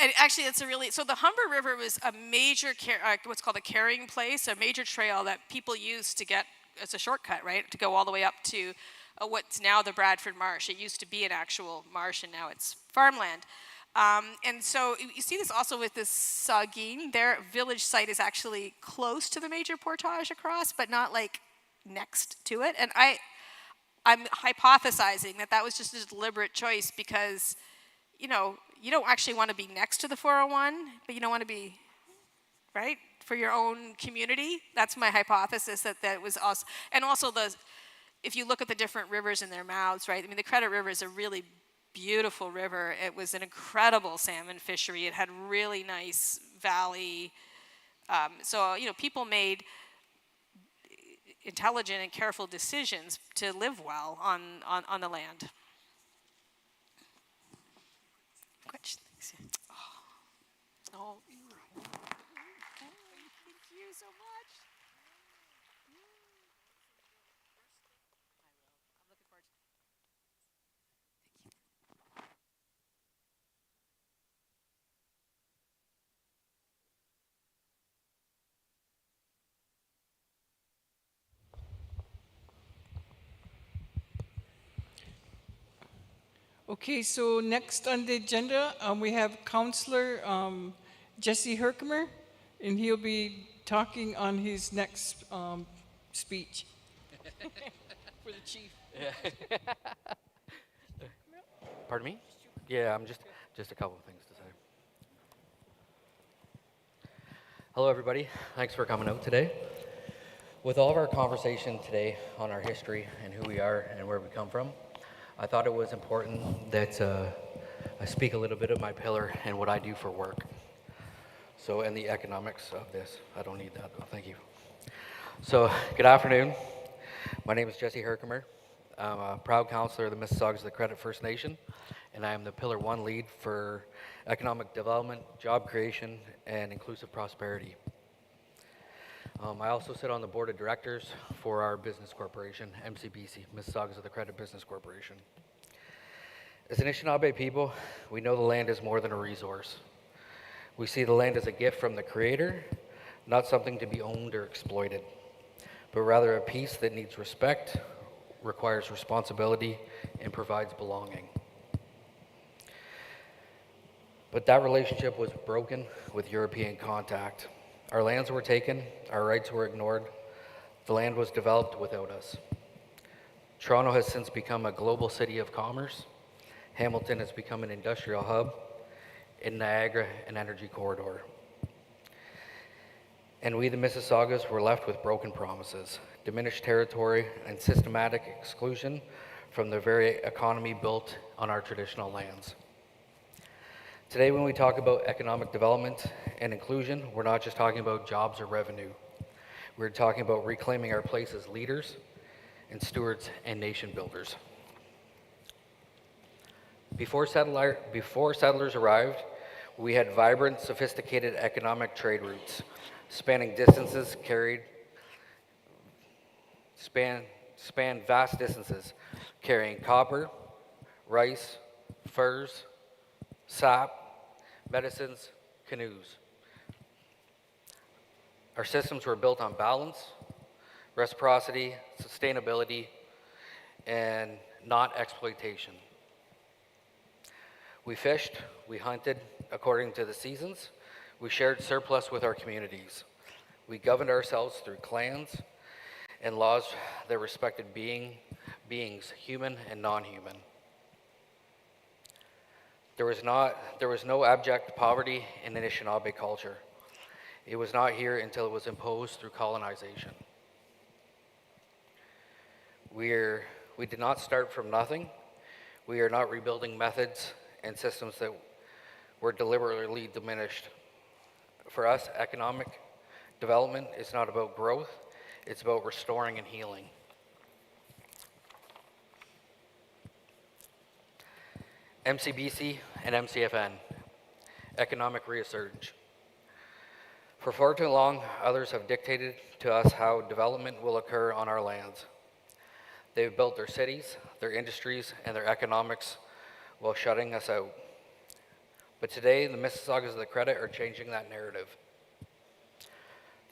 And actually, it's a really, so the Humber River was a major, what's called a carrying place, a major trail that people used to get, as a shortcut, right, to go all the way up to what's now the Bradford Marsh. It used to be an actual marsh, and now it's farmland. And so you see this also with this Saugeen. Their village site is actually close to the major portage across, but not like next to it. And I'm hypothesizing that that was just a deliberate choice because, you know, you don't actually want to be next to the 401, but you don't want to be, right, for your own community. That's my hypothesis, that was us. And also if you look at the different rivers in their mouths, right, I mean, the Credit River is a really beautiful river. It was an incredible salmon fishery. It had really nice valley. So, you know, people made intelligent and careful decisions to live well on the land. Oh, thank you so much. I'm looking forward to Okay, so next on the agenda, we have Councillor Jesse Herkimer, and he'll be talking on his next speech for the chief. Pardon me? Yeah, I'm just a couple of things to say. Hello, everybody. Thanks for coming out today. With all of our conversation today on our history and who we are and where we come from, I thought it was important that I speak a little bit of my pillar and what I do for work. So, and the economics of this. I don't need that, though. Thank you. So, good afternoon. My name is Jesse Herkimer. I'm a proud councillor of the Mississaugas of the Credit First Nation, and I am the Pillar 1 lead for economic development, job creation, and inclusive prosperity. I also sit on the board of directors for our business corporation, MCBC, Mississaugas of the Credit Business Corporation. As an Anishinaabe people, we know the land is more than a resource. We see the land as a gift from the Creator, not something to be owned or exploited, but rather a piece that needs respect, requires responsibility, and provides belonging. But that relationship was broken with European contact. Our lands were taken, our rights were ignored, the land was developed without us. Toronto has since become a global city of commerce. Hamilton has become an industrial hub, in Niagara an energy corridor. And we, the Mississaugas, were left with broken promises, diminished territory, and systematic exclusion from the very economy built on our traditional lands. Today, when we talk about economic development and inclusion, we're not just talking about jobs or revenue. We're talking about reclaiming our place as leaders and stewards and nation builders. Before settlers arrived, we had vibrant, sophisticated economic trade routes, spanning vast distances, carrying copper, rice, furs, sap, medicines, canoes. Our systems were built on balance, reciprocity, sustainability, and not exploitation. We fished, we hunted according to the seasons, we shared surplus with our communities. We governed ourselves through clans and laws that respected beings, human and non-human. There was no abject poverty in Anishinaabe culture. It was not here until it was imposed through colonization. We did not start from nothing. We are not rebuilding methods and systems that were deliberately diminished. For us, economic development is not about growth, it's about restoring and healing. MCBC and MCFN, economic resurge. For far too long, others have dictated to us how development will occur on our lands. They've built their cities, their industries, and their economics while shutting us out. But today, the Mississaugas of the Credit are changing that narrative.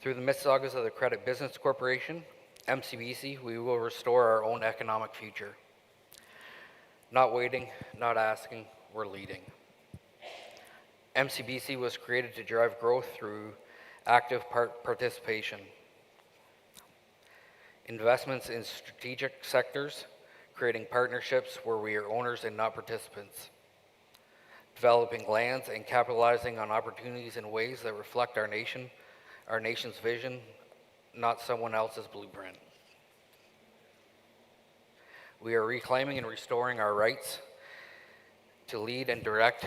Through the Mississaugas of the Credit Business Corporation, MCBC, we will restore our own economic future. Not waiting, not asking, we're leading. MCBC was created to drive growth through active participation. Investments in strategic sectors, creating partnerships where we are owners and not participants. Developing lands and capitalizing on opportunities in ways that reflect our nation's vision, not someone else's blueprint. We are reclaiming and restoring our rights to lead and direct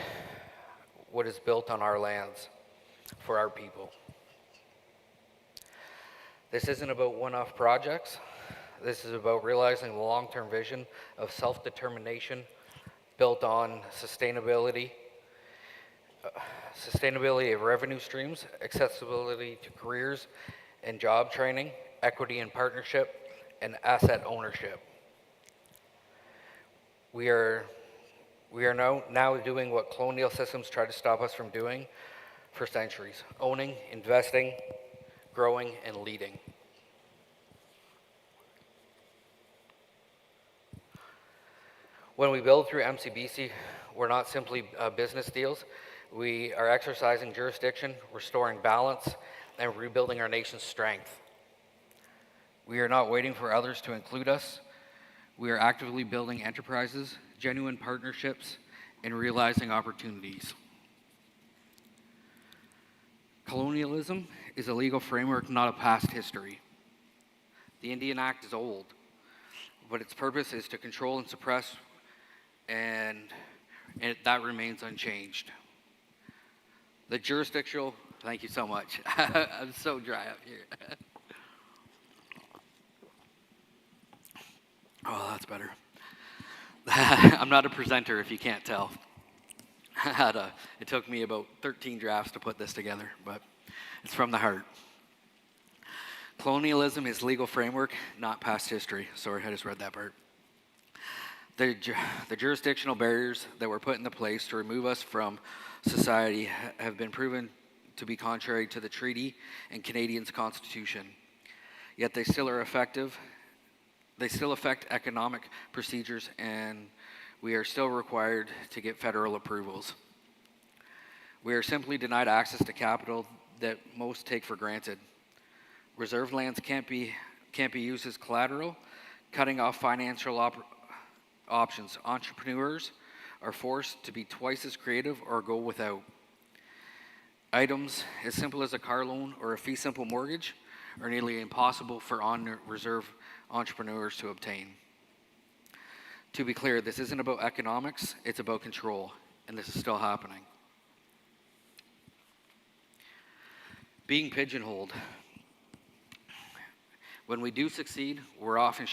what is built on our lands for our people. This isn't about one-off projects. This is about realizing the long-term vision of self-determination built on sustainability of revenue streams, accessibility to careers and job training, equity and partnership, and asset ownership. We are now doing what colonial systems tried to stop us from doing for centuries: owning, investing, growing, and leading. When we build through MCBC, we're not simply business deals. We are exercising jurisdiction, restoring balance, and rebuilding our nation's strength. We are not waiting for others to include us. We are actively building enterprises, genuine partnerships, and realizing opportunities. Colonialism is a legal framework, not a past history. The Indian Act is old, but its purpose is to control and suppress, and that remains unchanged. The jurisdictional, thank you so much. I'm so dry up here. Oh, that's better. I'm not a presenter, if you can't tell. It took me about 13 drafts to put this together, but it's from the heart. Colonialism is legal framework, not past history. Sorry, I just read that part. The jurisdictional barriers that were put into place to remove us from society have been proven to be contrary to the treaty and Canadians' constitution. Yet they still are effective. They still affect economic procedures, and we are still required to get federal approvals. We are simply denied access to capital that most take for granted. Reserve lands can't be used as collateral, cutting off financial options. Entrepreneurs are forced to be twice as creative or go without. Items as simple as a car loan or a fee-simple mortgage are nearly impossible for on-reserve entrepreneurs to obtain. To be clear, this isn't about economics, it's about control, and this is still happening. Being pigeonholed. When we do succeed, we're often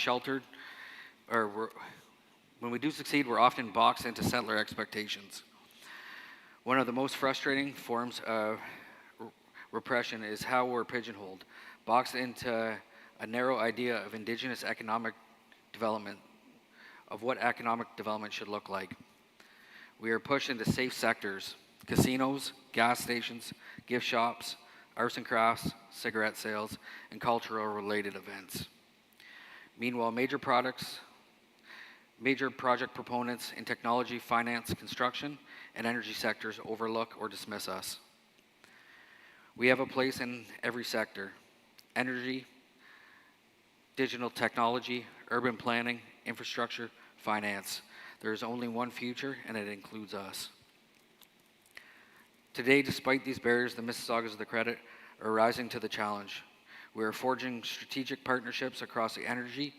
often boxed into settler expectations. One of the most frustrating forms of repression is how we're pigeonholed, boxed into a narrow idea of Indigenous economic development, of what economic development should look like. We are pushed into safe sectors: casinos, gas stations, gift shops, arts and crafts, cigarette sales, and cultural related events. Meanwhile, major project proponents in technology, finance, construction, and energy sectors overlook or dismiss us. We have a place in every sector: energy, digital technology, urban planning, infrastructure, finance. There is only one future, and it includes us. Today, despite these barriers, the Mississaugas of the Credit are rising to the challenge. We are forging strategic partnerships across the energy,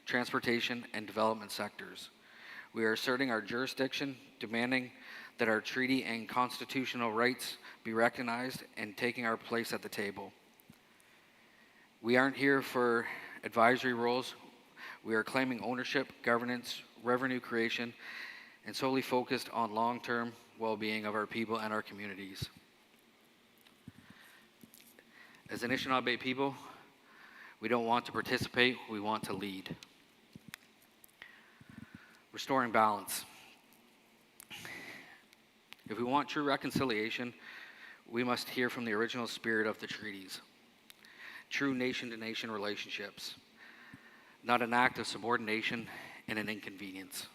transportation, and development sectors. We are asserting our jurisdiction, demanding that our treaty and constitutional rights be recognized, and taking our place at the table. We aren't here for advisory roles. We are claiming ownership, governance, revenue creation, and solely focused on long-term well-being of our people and our communities. As Anishinaabe people, we don't want to participate, we want to lead. Restoring balance. If we want true reconciliation, we must hear from the original spirit of the treaties. True nation-to-nation relationships, not an act of subordination and an inconvenience.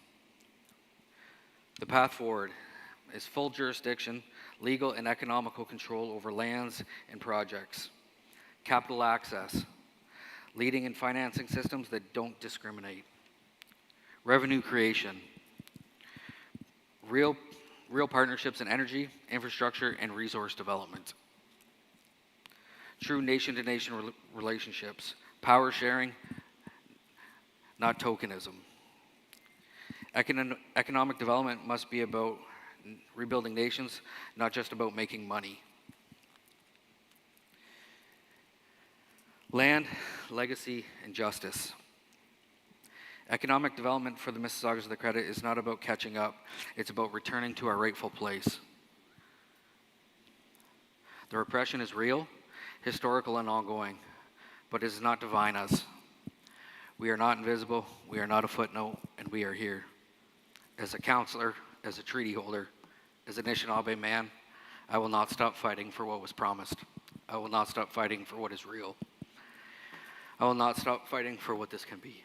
The path forward is full jurisdiction, legal and economical control over lands and projects, capital access, leading and financing systems that don't discriminate, revenue creation, real partnerships in energy, infrastructure, and resource development. True nation-to-nation relationships, power sharing, not tokenism. Economic development must be about rebuilding nations, not just about making money. Land, legacy, and justice. Economic development for the Mississaugas of the Credit is not about catching up, it's about returning to our rightful place. The repression is real, historical, and ongoing, but it does not divine us. We are not invisible, we are not a footnote, and we are here. As a counselor, as a treaty holder, as an Anishinaabe man, I will not stop fighting for what was promised. I will not stop fighting for what is real. I will not stop fighting for what this can be.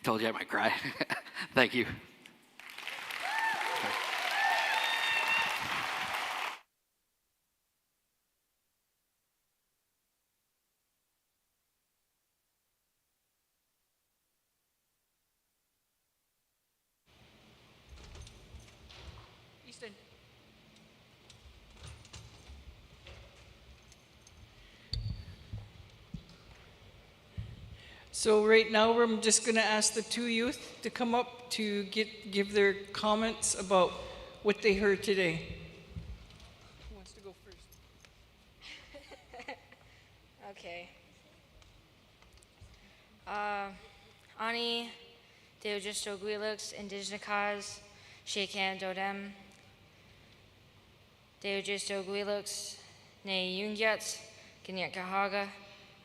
Told you I might cry. Thank you. Easton. So right now, I'm just going to ask the two youth to come up to give their comments about what they heard today. Who wants to go first? Okay. Ani Deogisto Guilux, Indigenous Shekan Dodem, Deogisto Guilux, Ne Yungyats, Ganyak Kahaga,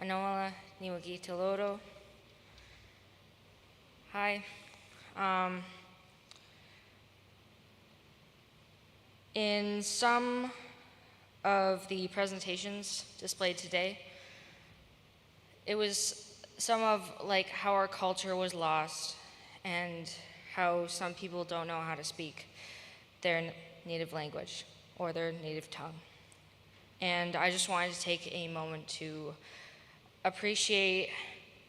Anola, Niwagi Tolodo. Hi. In some of the presentations displayed today, it was some of like how our culture was lost and how some people don't know how to speak their native language or their native tongue. And I just wanted to take a moment to appreciate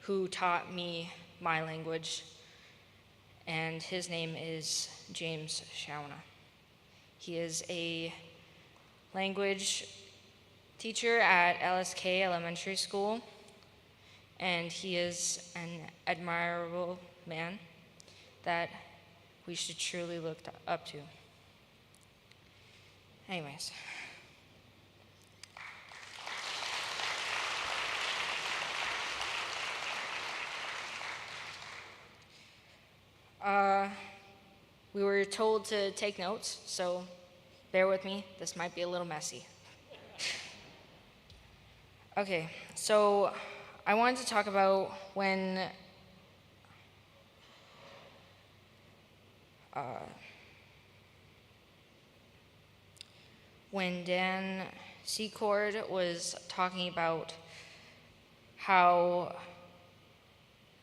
who taught me my language, and his name is James Shauna. He is a language teacher at LSK Elementary School, and he is an admirable man that we should truly look up to. Anyways. We were told to take notes, so bear with me. This might be a little messy. Okay, so I wanted to talk about when Dan Secord was talking about how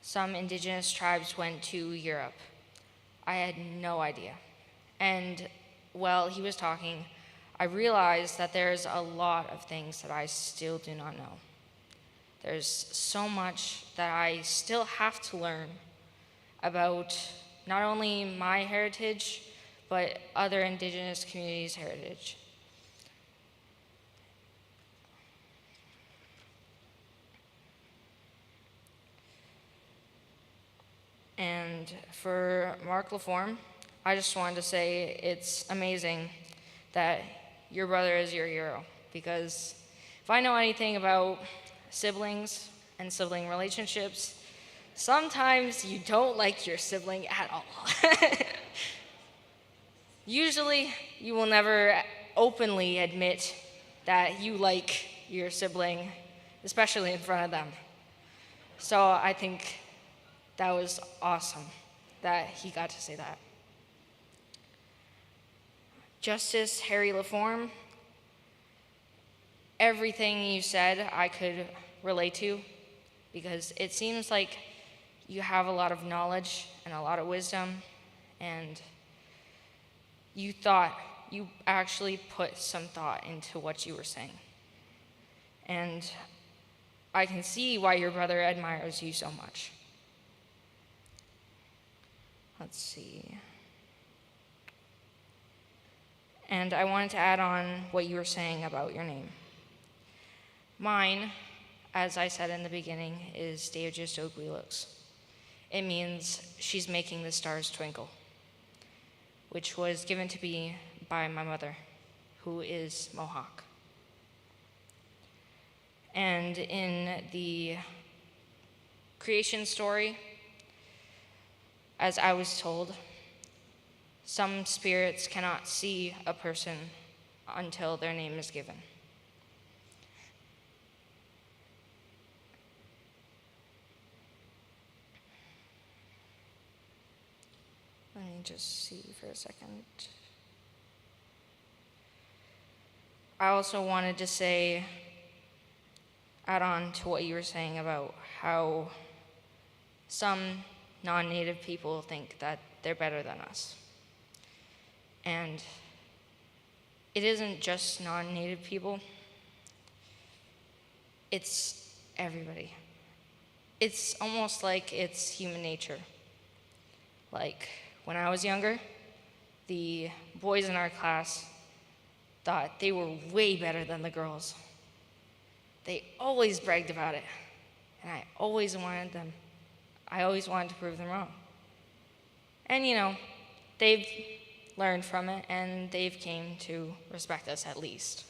some indigenous tribes went to Europe. I had no idea. And while he was talking, I realized that there's a lot of things that I still do not know. There's so much that I still have to learn about not only my heritage, but other indigenous communities' heritage. And for Mark LaForme, I just wanted to say it's amazing that your brother is your hero, because if I know anything about siblings and sibling relationships, sometimes you don't like your sibling at all. Usually, you will never openly admit that you like your sibling, especially in front of them. So I think that was awesome that he got to say that. Justice Harry Laforme, everything you said I could relate to, because it seems like you have a lot of knowledge and a lot of wisdom, and you actually put some thought into what you were saying. And I can see why your brother admires you so much. Let's see. And I wanted to add on what you were saying about your name. Mine, as I said in the beginning, is Deogisogwilux. It means she's making the stars twinkle, which was given to me by my mother, who is Mohawk. And in the creation story, as I was told, some spirits cannot see a person until their name is given. Let me just see for a second. I also wanted to add on to what you were saying about how some non-native people think that they're better than us. And it isn't just non-native people, it's everybody. It's almost like it's human nature. Like, when I was younger, the boys in our class thought they were way better than the girls. They always bragged about it, and I always wanted to prove them wrong. And they've learned from it, and they've came to respect us at least.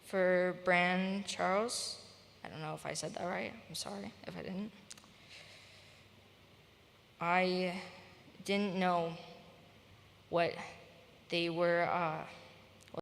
For Bran Charles, I don't know if I said that right. I'm sorry if I didn't. I didn't know what they were